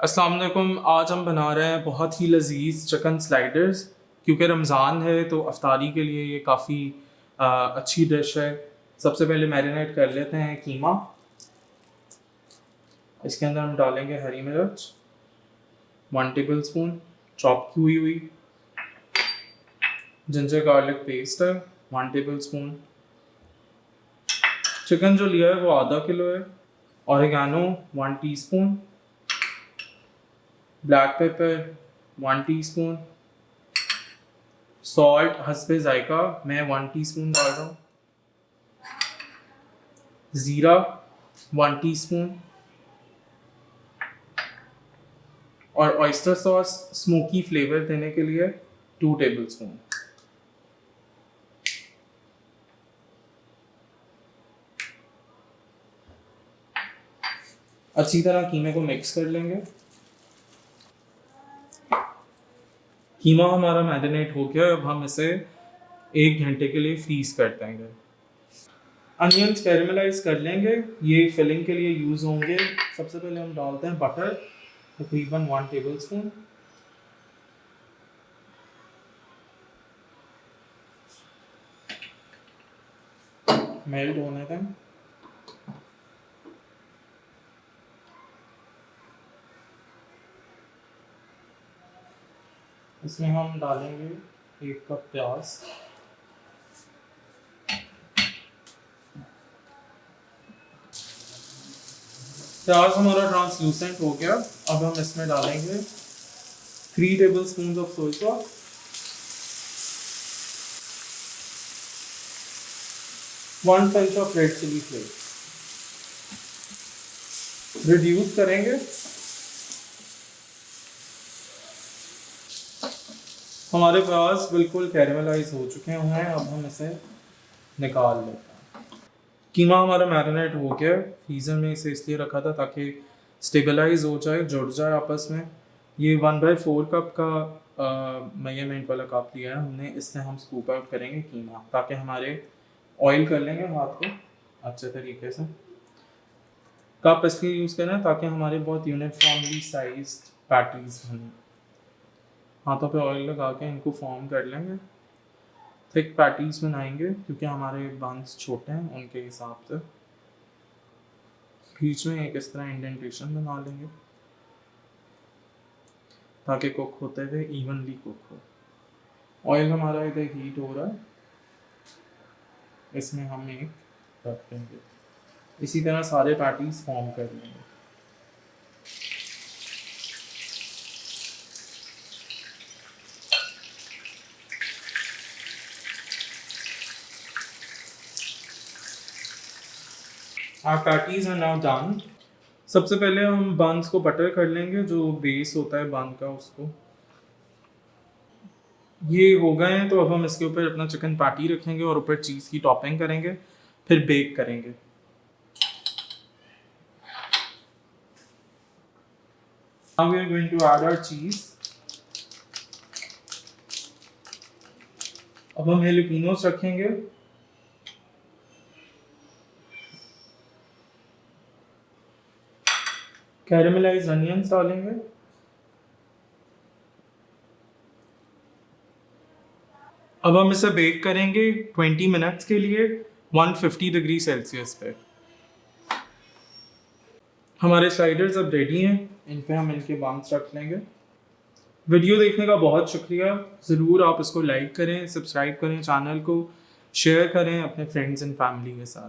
अस्सलाम वालेकुम। आज हम बना रहे हैं बहुत ही लजीज चिकन स्लाइडर्स। क्योंकि रमज़ान है तो अफ्तारी के लिए ये काफ़ी अच्छी डिश है। सबसे पहले मैरिनेट कर लेते हैं कीमा। इसके अंदर हम डालेंगे हरी मिर्च 1 टेबल स्पून चॉप की हुई जिंजर गार्लिक पेस्ट है 1 टेबल स्पून। चिकन जो लिया है वो आधा किलो है। Oregano 1 teaspoon, black pepper 1 teaspoon, salt हस्बे जायका मैं 1 टीस्पून डाल रहा हूँ, ज़ीरा 1 टीस्पून और ऑयस्टर सॉस स्मोकी फ्लेवर देने के लिए 2 टेबल स्पून। अच्छी तरह कीमे को मिक्स कर लेंगे। कीमा हमारा मैरिनेट हो गया। अब हम इसे 1 घंटे के लिए फ्रीज कर देंगे। अनियंस कैरेमलाइज कर लेंगे, ये फिलिंग के लिए यूज़ होंगे। सबसे पहले हम डालते हैं बटर तकरीबन 1 टेबल स्पून। मेल्ट होने दें। इसमें हम डालेंगे 1 कप प्याज। प्याज हमारा ट्रांसलूसेंट हो गया। अब हम इसमें डालेंगे 3 tablespoon of soya sauce, 1 pinch of red chilli flakes. Reduce करेंगे। हमारे प्याज बिल्कुल कैरेमलाइज हो चुके हैं। अब हम इसे निकाल लेते हैं। कीमा हमारा मैरिनेट हो गया। फ्रीज़र में इसे इसलिए रखा था ताकि स्टेबलाइज हो जाए, जुड़ जाए आपस में। ये 1/4 कप का मेजरमेंट वाला कप लिया है हमने। इससे हम स्कूप आउट करेंगे कीमा, ताकि हमारे ऑयल कर लेंगे हाथ को अच्छे तरीके से। कप इसलिए यूज़ करना है ताकि हमारे बहुत यूनिफॉर्मली साइज्ड पैटीज बने। हाथों पे ऑयल लगा के इनको फॉर्म कर लेंगे। थिक पैटीज बनाएंगे क्योंकि हमारे बंस छोटे हैं उनके हिसाब से। बीच में एक इस तरह इंडेंटेशन बना लेंगे ताकि कुक होते हुए इवनली कुक हो। ऑयल हमारा इधर हीट हो रहा है, इसमें हम एक रख देंगे। इसी तरह सारे पैटीज फॉर्म कर लेंगे। Our patties are now done। सबसे पहले हम बंस को बटर कर लेंगे, जो बेस होता है बन का उसको। ये हो गए हैं तो अब हम इसके ऊपर अपना चिकन पैटी रखेंगे और ऊपर चीज़ की टॉपिंग करेंगे, फिर बेक करेंगे। Now we are going to add our cheese। अब हम हेलिपिनोस रखेंगे। कैरेमलाइज्ड अनियंस डालेंगे। अब हम इसे बेक करेंगे 20 मिनट्स के लिए 150 डिग्री सेल्सियस पे। हमारे स्लाइडर्स अब रेडी हैं, इन पे हम इनके बम्स रख लेंगे। वीडियो देखने का बहुत शुक्रिया। ज़रूर आप इसको लाइक करें, सब्सक्राइब करें, चैनल को शेयर करें अपने फ्रेंड्स एंड फैमिली के साथ।